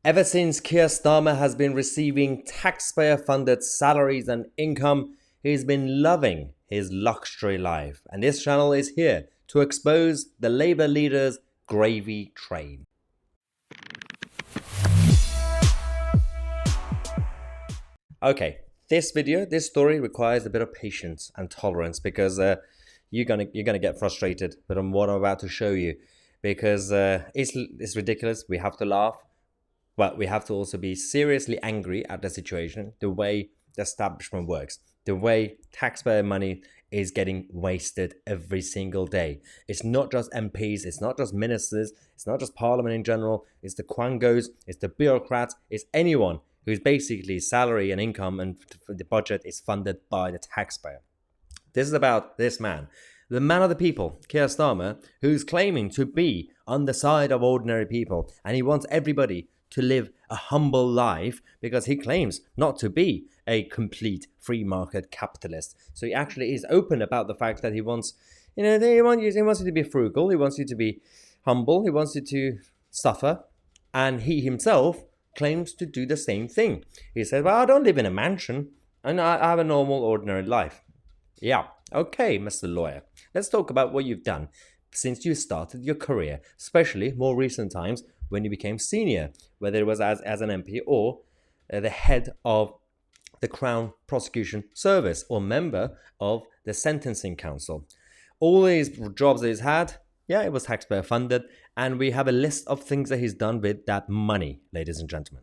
Ever since Keir Starmer has been receiving taxpayer-funded salaries and income, he's been loving his luxury life. And this channel is here to expose the Labour leader's gravy train. Okay, this story requires a bit of patience and tolerance because you're gonna get frustrated with what I'm about to show you, because it's ridiculous. We have to laugh, but we have to also be seriously angry at the situation, the way the establishment works, the way taxpayer money is getting wasted every single day. It's not just MPs, it's not just ministers, it's not just Parliament in general, it's the quangos, it's the bureaucrats, it's anyone whose basically salary and income and the budget is funded by the taxpayer. This is about this man, the man of the people, Keir Starmer, who's claiming to be on the side of ordinary people, and he wants everybody to live a humble life because he claims not to be a complete free market capitalist. So he actually is open about the fact that he wants, he wants you to be frugal, he wants you to be humble, he wants you to suffer, and he himself claims to do the same thing. He says, well, I don't live in a mansion, and I have a normal, ordinary life. Yeah, okay, Mr. Lawyer. Let's talk about what you've done since you started your career, especially more recent times when you became senior, whether it was as an MP or the head of the Crown Prosecution Service or member of the Sentencing Council. All these jobs that he's had, yeah, it was taxpayer funded, and we have a list of things that he's done with that money, ladies and gentlemen.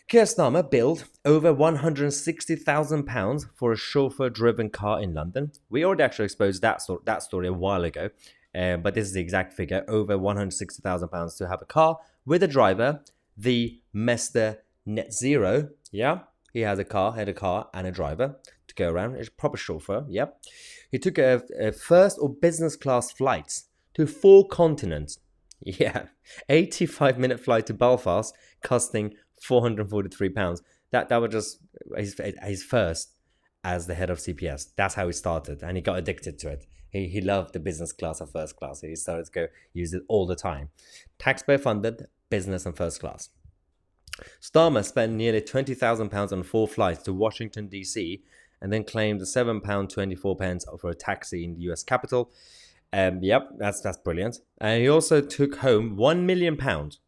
Keir Starmer billed over £160,000 for a chauffeur-driven car in London. We already actually exposed that story a while ago, but this is the exact figure, over £160,000 to have a car with a driver, the Mr. Net Zero. Yeah, he had a car and a driver to go around. It's a proper chauffeur, yep. He took a first or business class flights to 4 continents. Yeah, 85-minute flight to Belfast costing £443. That was just his first as the head of CPS. That's how he started, and he got addicted to it. He loved the business class or first class. He started to go use it all the time. Taxpayer funded business and first class. Starmer spent nearly £20,000 on 4 flights to Washington, D.C., and then claimed £7.24 for a taxi in the US Capitol. Yep, that's brilliant. And he also took home £1 million, £1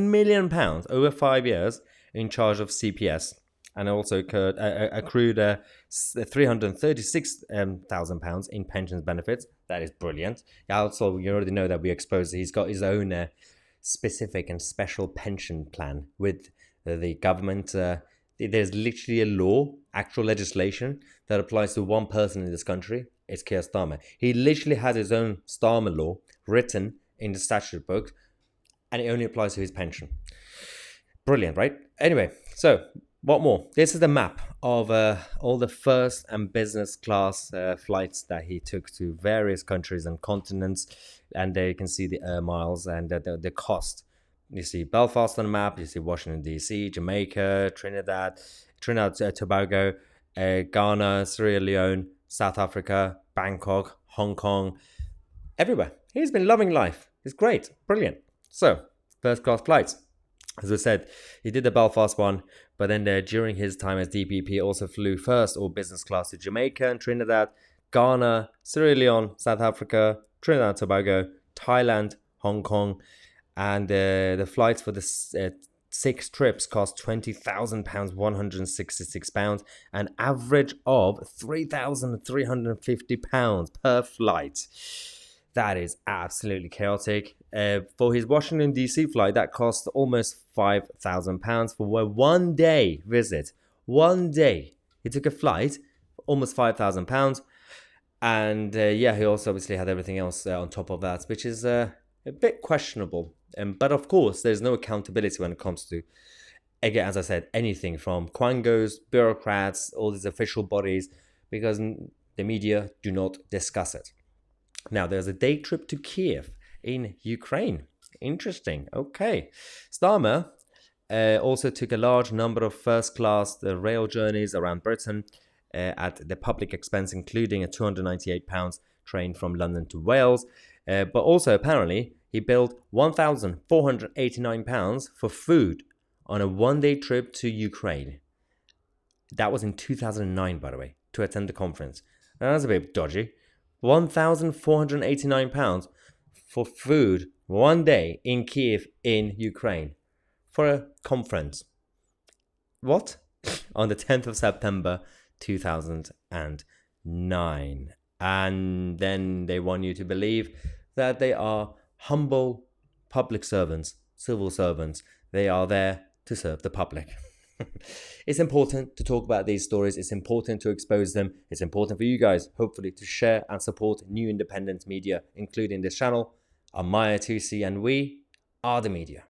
million over 5 years in charge of CPS, and also accrued £336,000 in pensions benefits. That is brilliant. Also, you already know that we exposed he's got his own specific and special pension plan with the government. There's literally a law, actual legislation that applies to one person in this country. It's Keir Starmer. He literally has his own Starmer law written in the statute book, and it only applies to his pension. Brilliant, right? Anyway, so what more? This is the map of all the first and business class flights that he took to various countries and continents, and there you can see the air miles and the cost. You see Belfast on the map, you see Washington, D.C., Jamaica, Trinidad, Tobago, Ghana, Sierra Leone, South Africa, Bangkok, Hong Kong, everywhere. He's been loving life. It's great. Brilliant. So, first class flights. As I said, he did the Belfast one, but then during his time as DPP, also flew first or business class to Jamaica and Trinidad, Ghana, Sierra Leone, South Africa, Trinidad and Tobago, Thailand, Hong Kong, and the flights for the 6 trips cost £20,000, £166, an average of £3,350 per flight. That is absolutely chaotic. For his Washington, D.C. flight, that cost almost £5,000 for a 1-day visit. 1 day. He took a flight for almost £5,000. And yeah, he also obviously had everything else on top of that, which is a bit questionable. But of course, there's no accountability when it comes to, again, as I said, anything from quangos, bureaucrats, all these official bodies, because the media do not discuss it. Now, there's a day trip to Kiev in Ukraine. Interesting. Okay. Starmer also took a large number of first-class rail journeys around Britain at the public expense, including a £298 train from London to Wales. But also, apparently, he billed £1,489 for food on a one-day trip to Ukraine. That was in 2009, by the way, to attend the conference. Now, that's a bit dodgy. £1,489 for food one day in Kiev, in Ukraine, for a conference. What? On the 10th of September 2009. And then they want you to believe that they are humble public servants, civil servants. They are there to serve the public. It's important to talk about these stories. It's important to expose them. It's important for you guys, hopefully, to share and support new independent media, including this channel. I'm Mahyar, Tousi, and we are the media.